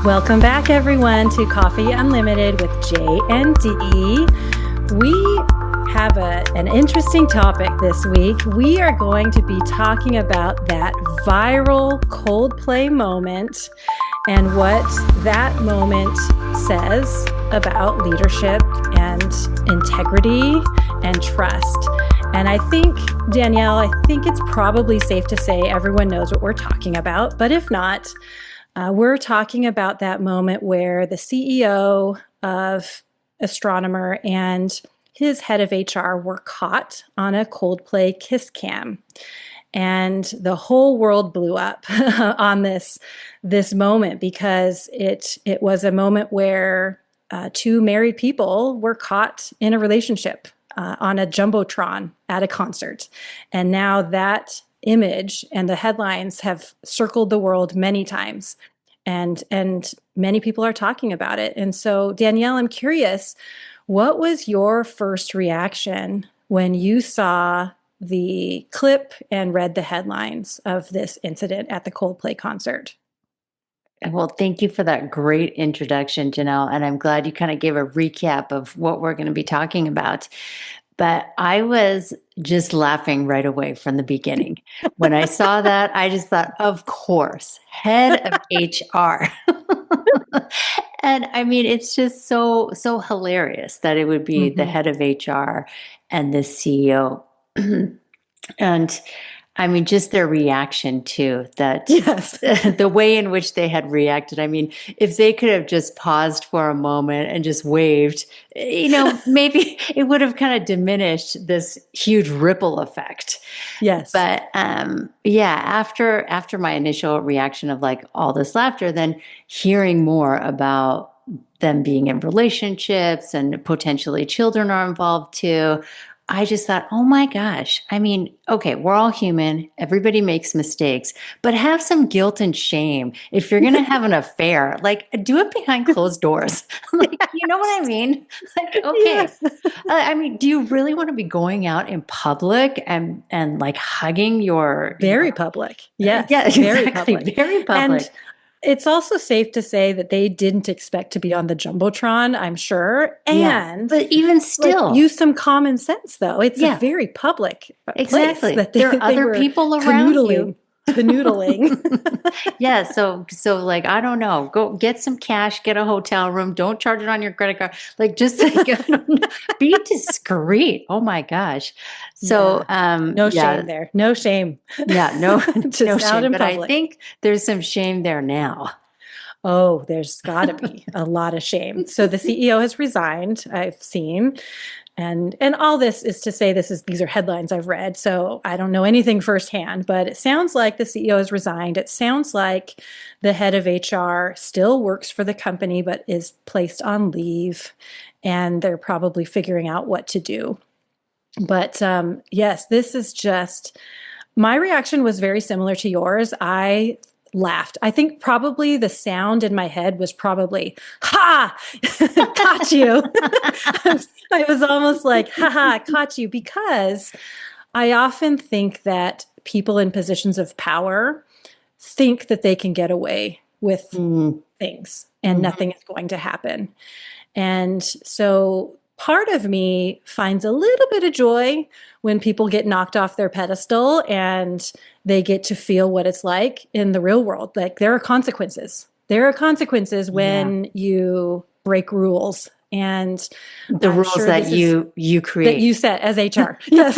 Welcome back, everyone, to Coffee Unlimited with J and D. We have an interesting topic this week. We are going to be talking about that viral Coldplay moment and what that moment says about leadership and integrity and trust. And I think, Danielle, it's probably safe to say everyone knows what we're talking about. But if not, we're talking about that moment where the CEO of Astronomer and his head of HR were caught on a Coldplay Kiss Cam. And the whole world blew up on this moment because it was a moment where two married people were caught in a relationship on a jumbotron at a concert. And now that image and the headlines have circled the world many times, and many people are talking about it. And so, Danielle, I'm curious, what was your first reaction when you saw the clip and read the headlines of this incident at the Coldplay concert? Well, thank you for that great introduction, Janelle. And I'm glad you kind of gave a recap of what we're going to be talking about. But I was just laughing right away from the beginning. When I saw that, I just thought, of course, head of HR. And I mean, it's just so hilarious that it would be the head of HR and the CEO. And I mean, just their reaction to that, Yes. the way in which they had reacted. I mean, if they could have just paused for a moment and just waved, maybe it would have kind of diminished this huge ripple effect. Yes. But after my initial reaction of like all this laughter, then hearing more about them being in relationships and potentially children are involved too, I just thought, oh my gosh. I mean, okay, we're all human. Everybody makes mistakes, but have some guilt and shame. If you're going to have an affair, like do it behind closed doors. Like, you know what I mean? Like, okay. Yes. I mean, do you really want to be going out in public and like hugging your Very public. Yes. Yeah, Very exactly. public. Very public. And it's also safe to say that they didn't expect to be on the Jumbotron, I'm sure. And but even still, use some common sense, though. It's a very public place that there are other people around you. Canoodling. Yeah. So like, I don't know, go get some cash, get a hotel room. Don't charge it on your credit card. Like just like, be discreet. Oh my gosh. So, no shame there. No shame. Yeah. No, Just no out shame. in But public. I think there's some shame there now. Oh, there's got to be a lot of shame. So the CEO has resigned, I've seen. And all this is to say these are headlines I've read, so I don't know anything firsthand, but it sounds like the CEO has resigned. It sounds like the head of HR still works for the company but is placed on leave, and they're probably figuring out what to do. But yes, this is just, my reaction was very similar to yours. I laughed. I think probably the sound in my head was probably, ha, caught you. I was almost like, ha ha, caught you, because I often think that people in positions of power think that they can get away with things and nothing is going to happen. And so part of me finds a little bit of joy when people get knocked off their pedestal and they get to feel what it's like in the real world. Like there are consequences. There are consequences when you break rules, and the rules that you create, that you set as HR. Yes,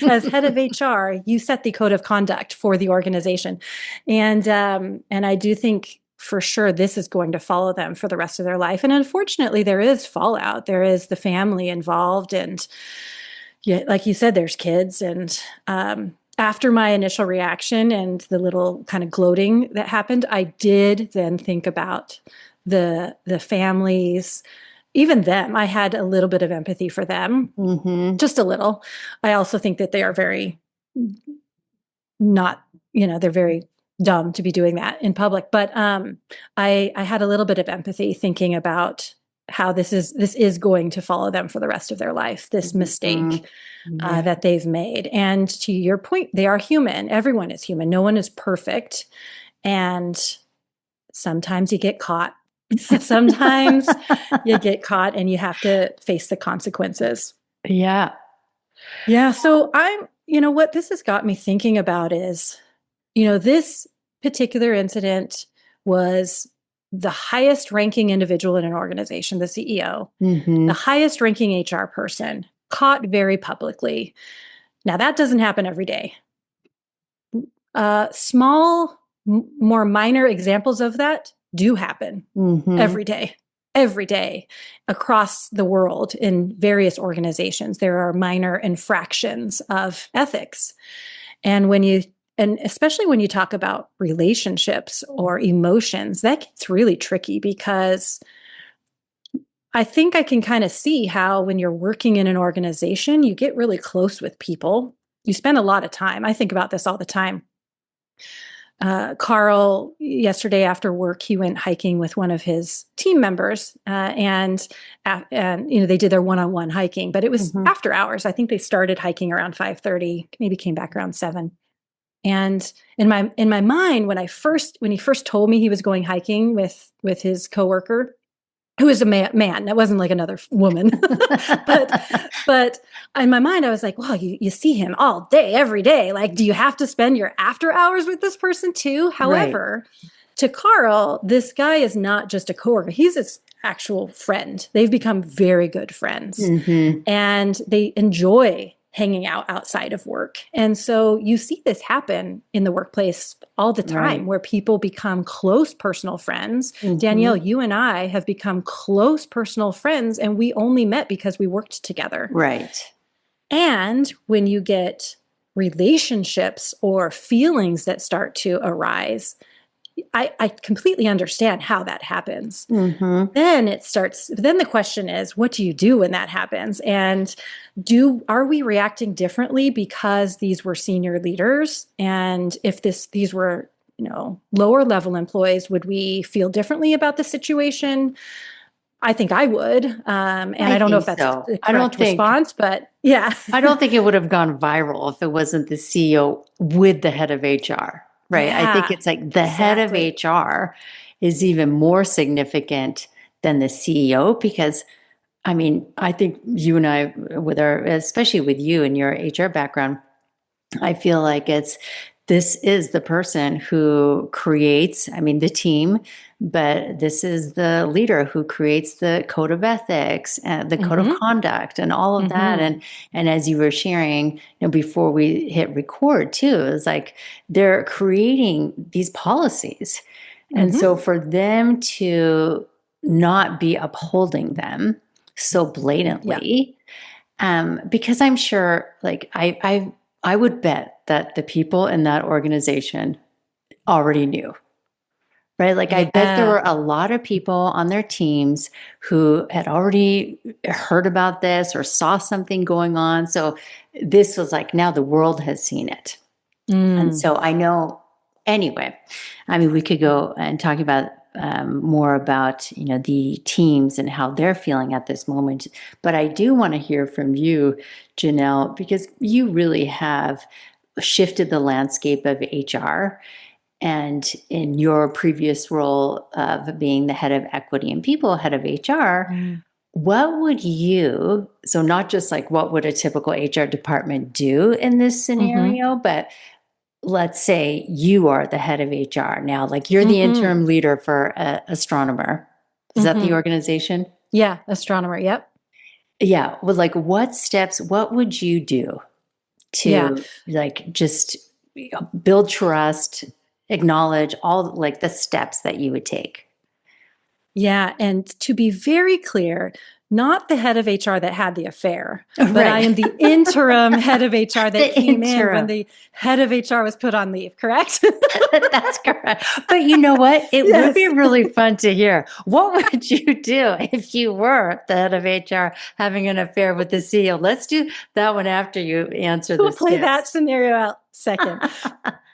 as head of HR, you set the code of conduct for the organization, and I do think for sure this is going to follow them for the rest of their life. And unfortunately, there is fallout. There is the family involved, and like you said, there's kids. And after my initial reaction and the little kind of gloating that happened, I did then think about the families. Even them, I had a little bit of empathy for them, just a little. I also think that they are very they're very dumb to be doing that in public. But I had a little bit of empathy thinking about how this is going to follow them for the rest of their life, this mistake that they've made. And to your point, they are human. Everyone is human. No one is perfect. And sometimes you get caught. Sometimes you get caught and you have to face the consequences. Yeah. Yeah. So what this has got me thinking about is, this particular incident was the highest ranking individual in an organization, the CEO, Mm-hmm. the highest ranking HR person, caught very publicly. Now, that doesn't happen every day. Small, more minor examples of that do happen Mm-hmm. every day across the world in various organizations. There are minor infractions of ethics. And especially when you talk about relationships or emotions, that gets really tricky, because I think I can kind of see how when you're working in an organization, you get really close with people. You spend a lot of time. I think about this all the time. Carl, yesterday after work, he went hiking with one of his team members, and they did their one-on-one hiking, but it was Mm-hmm. after hours. I think they started hiking around 5:30, maybe came back around 7. And in my mind, when he first told me he was going hiking with his coworker, who is a man, that wasn't like another woman, but in my mind, I was like, well, you see him all day, every day. Like, do you have to spend your after hours with this person too? However, to Carl, this guy is not just a coworker. He's his actual friend. They've become very good friends, Mm-hmm. and they enjoy hanging out outside of work. And so you see this happen in the workplace all the time, where people become close personal friends. Mm-hmm. Danielle, you and I have become close personal friends, and we only met because we worked together. Right. And when you get relationships or feelings that start to arise, I completely understand how that happens. Mm-hmm. Then the question is, what do you do when that happens? And are we reacting differently because these were senior leaders? And if these were, lower level employees, would we feel differently about the situation? I think I would. And I don't know if that's so. the correct response, but yeah. I don't think it would have gone viral if it wasn't the CEO with the head of HR, right? I think Yeah, it's like the head of HR is even more significant than the CEO, because I mean, I think you and I, especially with you and your HR background, I feel like this is the person who creates, I mean, the team, but this is the leader who creates the code of ethics and the code of conduct and all of that. And as you were sharing, before we hit record too, it's like they're creating these policies. And so for them to not be upholding them so blatantly, because I'm sure, like I would bet that the people in that organization already knew, right? Like I bet there were a lot of people on their teams who had already heard about this or saw something going on. So this was like, now the world has seen it. And so I know, anyway, I mean, we could go and talk about more about, the teams and how they're feeling at this moment. But I do want to hear from you, Janelle, because you really have shifted the landscape of HR. And in your previous role of being the head of equity and people, head of HR, what would so not just like what would a typical HR department do in this scenario, but let's say you are the head of HR now, like you're the interim leader for astronomer. Is that the organization? Yeah, astronomer. Yep. Yeah. Well, like what would you do to like just build trust, acknowledge all like the steps that you would take? Yeah. And to be very clear, not the head of HR that had the affair, but I am the interim head of HR that came in when the head of HR was put on leave, correct? That's correct. But you know what? It would be really fun to hear. What would you do if you were the head of HR having an affair with the CEO? Let's do that one after you answer We'll this. play that scenario out second.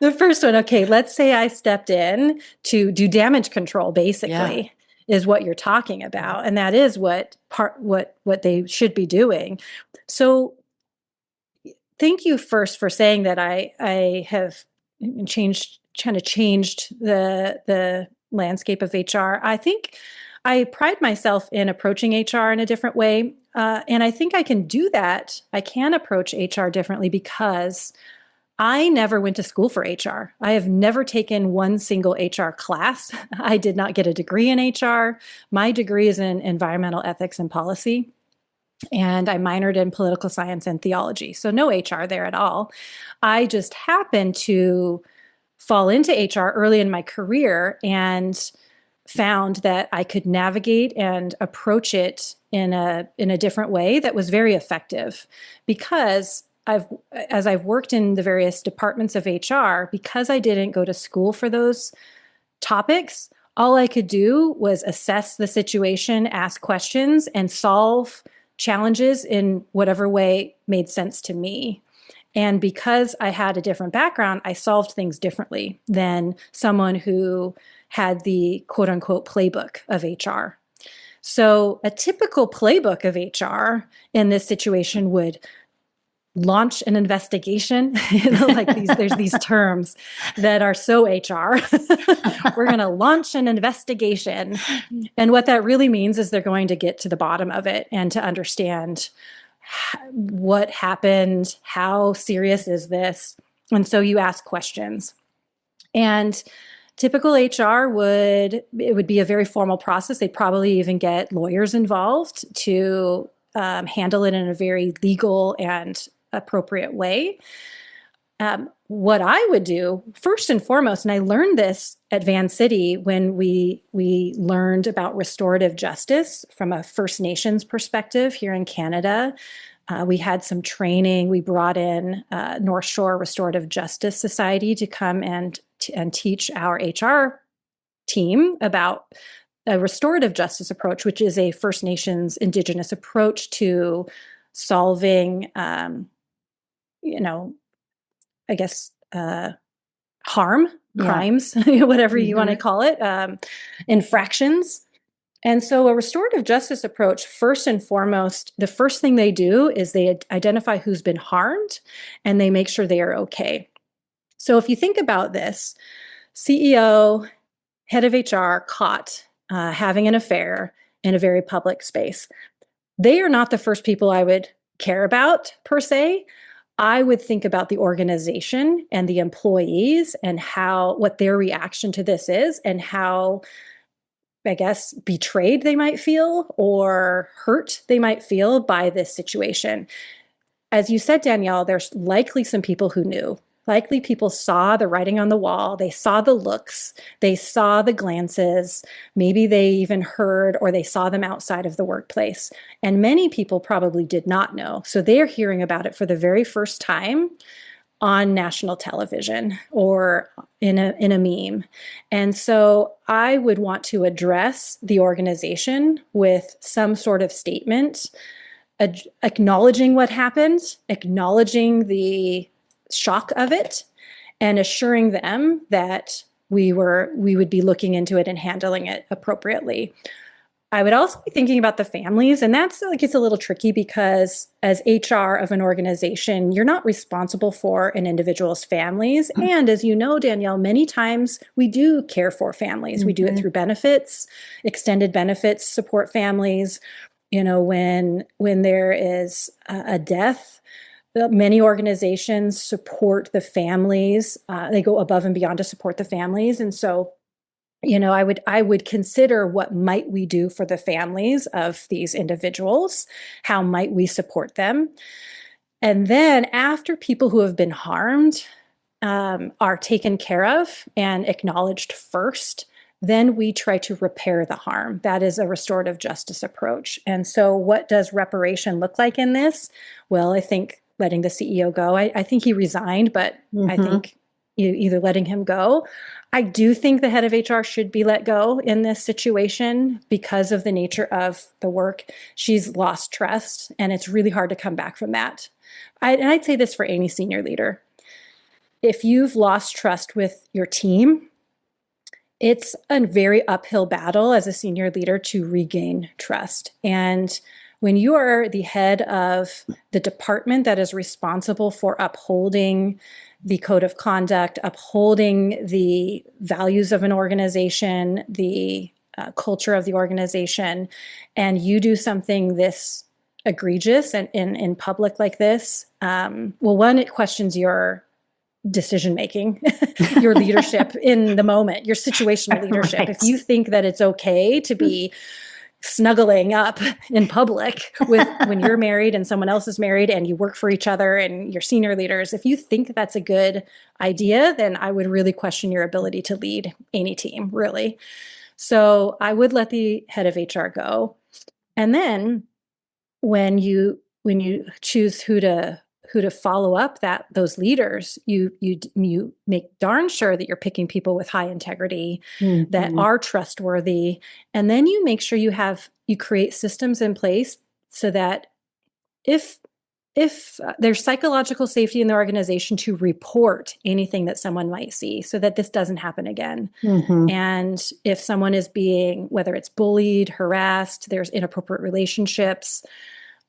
The first one, okay, let's say I stepped in to do damage control, basically. Is what you're talking about, and that is what they should be doing. So thank you first for saying that I have changed the landscape of HR. I think I pride myself in approaching HR in a different way. And I think I can do that. I can approach HR differently because I never went to school for HR. I have never taken one single HR class. I did not get a degree in HR. My degree is in environmental ethics and policy, and I minored in political science and theology. So no HR there at all. I just happened to fall into HR early in my career and found that I could navigate and approach it in a different way that was very effective because as I've worked in the various departments of HR, because I didn't go to school for those topics, all I could do was assess the situation, ask questions, and solve challenges in whatever way made sense to me. And because I had a different background, I solved things differently than someone who had the quote unquote playbook of HR. So a typical playbook of HR in this situation would launch an investigation. There's these terms that are so HR. We're going to launch an investigation. And what that really means is they're going to get to the bottom of it and to understand what happened, how serious is this? And so you ask questions. And typical HR would be a very formal process. They'd probably even get lawyers involved to handle it in a very legal and appropriate way. What I would do first and foremost, and I learned this at Van City when we learned about restorative justice from a First Nations perspective here in Canada. We had some training. We brought in North Shore Restorative Justice Society to come and teach our HR team about a restorative justice approach, which is a First Nations Indigenous approach to solving, harm, crimes, whatever you want to call it, infractions. And so a restorative justice approach, first and foremost, the first thing they do is they identify who's been harmed and they make sure they are okay. So if you think about this, CEO, head of HR caught having an affair in a very public space. They are not the first people I would care about per se. I would think about the organization and the employees and what their reaction to this is and how, I guess, betrayed they might feel or hurt they might feel by this situation. As you said, Danielle, there's likely some people who knew. Likely people saw the writing on the wall. They saw the looks. They saw the glances. Maybe they even heard or they saw them outside of the workplace. And many people probably did not know. So they're hearing about it for the very first time on national television or in a meme. And so I would want to address the organization with some sort of statement, acknowledging what happened, acknowledging the shock of it, and assuring them that we would be looking into it and handling it appropriately. I would also be thinking about the families, and that's it's a little tricky because as HR of an organization, you're not responsible for an individual's families. Mm-hmm. And as you know, Danielle, many times we do care for families. Mm-hmm. We do it through benefits, extended benefits, support families. When there is a death, many organizations support the families. They go above and beyond to support the families. And so, I would consider what might we do for the families of these individuals? How might we support them? And then after people who have been harmed are taken care of and acknowledged first, then we try to repair the harm. That is a restorative justice approach. And so what does reparation look like in this? Well, I think letting the CEO go. I think he resigned, but I think either letting him go. I do think the head of HR should be let go in this situation because of the nature of the work. She's lost trust, and it's really hard to come back from that. I'd say this for any senior leader. If you've lost trust with your team, it's a very uphill battle as a senior leader to regain trust. And when you are the head of the department that is responsible for upholding the code of conduct, upholding the values of an organization, the culture of the organization, and you do something this egregious and in public like this, well, one, it questions your decision making, your leadership in the moment, your situational leadership. Right. If you think that it's okay to be snuggling up in public with when you're married and someone else is married and you work for each other and you're senior leaders, if you think that's a good idea, then I would really question your ability to lead any team, really. So I would let the head of HR go. And then when you choose who to follow up those leaders, you make darn sure that you're picking people with high integrity, that are trustworthy, and then you make sure you create systems in place so that if there's psychological safety in the organization to report anything that someone might see so that this doesn't happen again. And if someone is being, whether it's bullied, harassed, there's inappropriate relationships,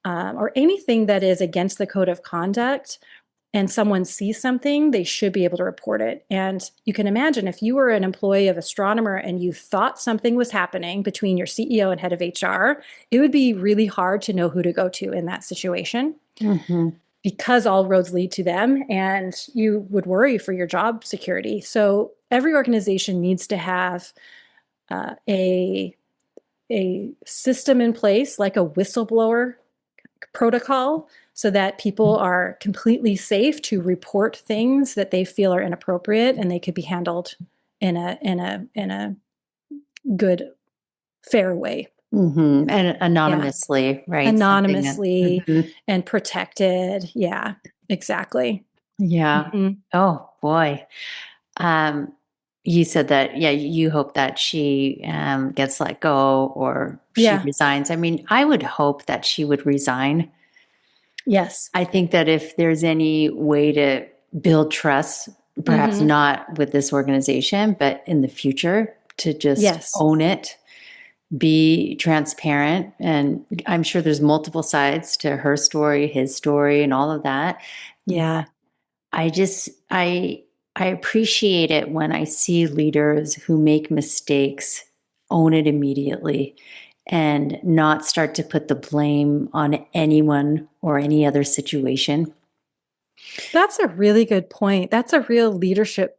or anything that is against the code of conduct, and someone sees something, they should be able to report it. And you can imagine if you were an employee of Astronomer and you thought something was happening between your CEO and head of HR, it would be really hard to know who to go to in that situation. Because all roads lead to them, and you would worry for your job security. So every organization needs to have a system in place, like a whistleblower protocol, so that people are completely safe to report things that they feel are inappropriate, and they could be handled in a good, fair way. And anonymously, right? Anonymously and protected. Yeah, exactly. Yeah. Oh boy. You said that, yeah, you hope that she gets let go or she resigns. I mean, I would hope that she would resign. Yes. I think that if there's any way to build trust, perhaps not with this organization, but in the future, to just own it, be transparent. And I'm sure there's multiple sides to her story, his story, and all of that. Yeah. I appreciate it when I see leaders who make mistakes own it immediately and not start to put the blame on anyone or any other situation. That's a really good point. That's a real leadership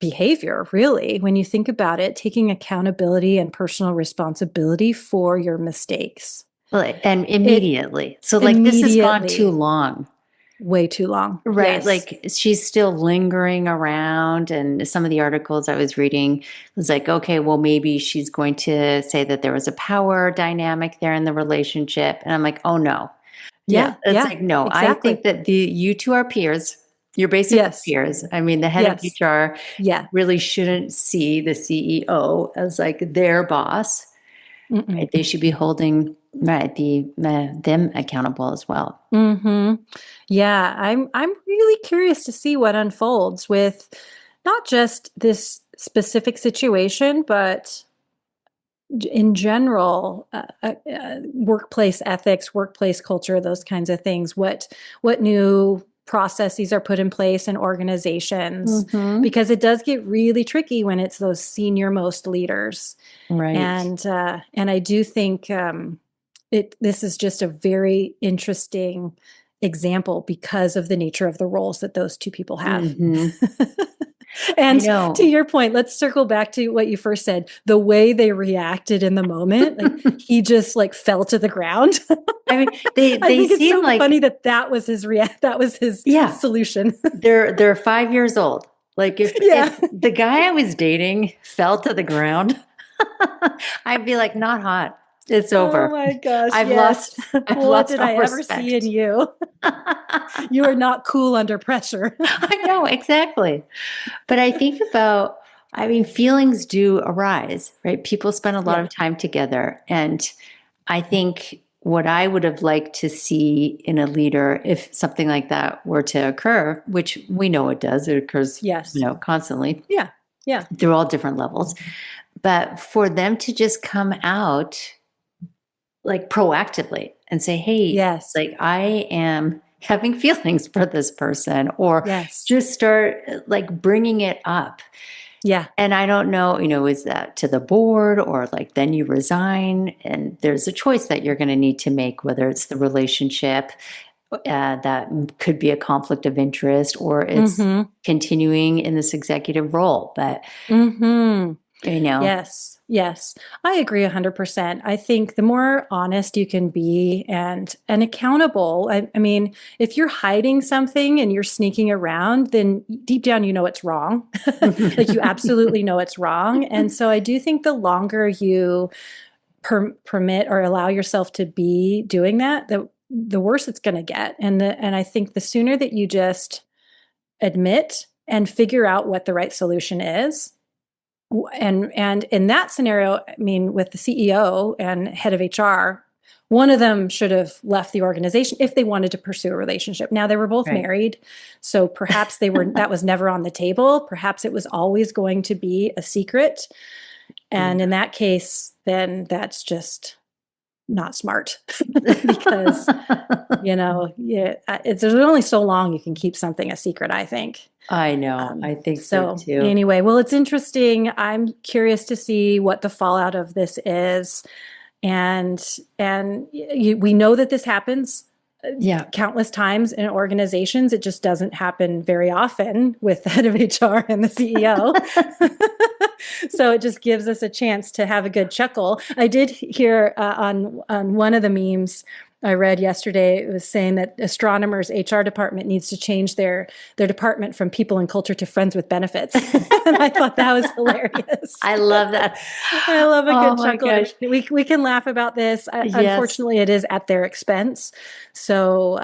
behavior, really, when you think about it, taking accountability and personal responsibility for your mistakes. And immediately. So like this has gone too long. Way too long. Right. Yes. Like she's still lingering around. And some of the articles I was reading was like, okay, well, maybe she's going to say that there was a power dynamic there in the relationship. And I'm like, oh no. Yeah. It's like, no, exactly. I think that you two are peers. You're basically peers. I mean, the head of HR really shouldn't see the CEO as like their boss. Right? They should be holding them accountable as well. Yeah, I'm really curious to see what unfolds with not just this specific situation, but in general, workplace ethics, workplace culture, those kinds of things. What new processes are put in place in organizations, because it does get really tricky when it's those senior most leaders. Right. And I do think this is just a very interesting example because of the nature of the roles that those two people have. And to your point, let's circle back to what you first said, the way they reacted in the moment. Like he just like fell to the ground. I mean, they I think it's seem so like funny that was his solution. They're 5 years old. Like if the guy I was dating fell to the ground, I'd be like, not hot. It's over. Oh my gosh. I've yes. lost What did all I ever respect. see in you? You are not cool under pressure. I know, exactly. But I think about, feelings do arise, right? People spend a lot of time together. And I think what I would have liked to see in a leader, if something like that were to occur, which we know it does, it occurs, constantly. Yeah. Through all different levels. But for them to just come out like proactively, and say, hey, Yes. like I am having feelings for this person, or Yes. just start like bringing it up. Yeah. And I don't know, is that to the board, or like then you resign and there's a choice that you're going to need to make, whether it's the relationship that could be a conflict of interest, or it's Mm-hmm. continuing in this executive role. But, Mm-hmm. you know, Yes. Yes. I agree 100%. I think the more honest you can be and accountable. I mean, if you're hiding something and you're sneaking around, then deep down you know it's wrong. Like you absolutely know it's wrong. And so I do think the longer you permit or allow yourself to be doing that, the worse it's going to get. And I think the sooner that you just admit and figure out what the right solution is. And in that scenario, I mean, with the CEO and head of HR, one of them should have left the organization if they wanted to pursue a relationship. Now they were both Right. married, so perhaps that was never on the table. Perhaps it was always going to be a secret. And in that case, then that's just not smart because, there's only so long you can keep something a secret, I think. I know. I think so too. Anyway, well, it's interesting. I'm curious to see what the fallout of this is. We know that this happens countless times in organizations. It just doesn't happen very often with the head of HR and the CEO. So it just gives us a chance to have a good chuckle. I did hear on one of the memes I read yesterday, it was saying that astronomers' HR department needs to change their department from people and culture to friends with benefits. And I thought that was hilarious. I love that. I love a good chuckle. Gosh. We can laugh about this. Yes. Unfortunately, it is at their expense. So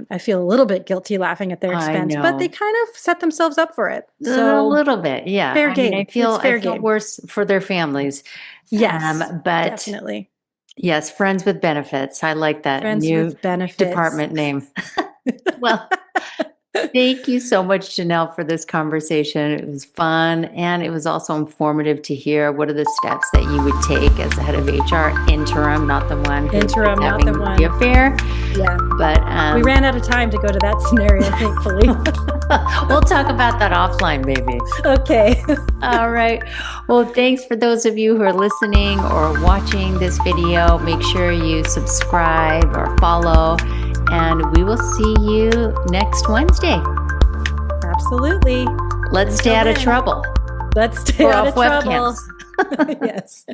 I feel a little bit guilty laughing at their expense, but they kind of set themselves up for it. So a little bit, yeah. Fair game. I feel game. worse for their families. Yes, but definitely. Yes, friends with benefits. I like that Friends new with benefits. department name. Well, thank you so much, Janelle, for this conversation. It was fun, and it was also informative to hear what are the steps that you would take as the head of HR, interim, not the one who's having the affair. Yeah, but we ran out of time to go to that scenario, thankfully. We'll talk about that offline, maybe. Okay. All right. Well, thanks for those of you who are listening or watching this video. Make sure you subscribe or follow, and we will see you next Wednesday. Absolutely. Let's stay out of trouble. Let's stay out of trouble. Webcams. Yes.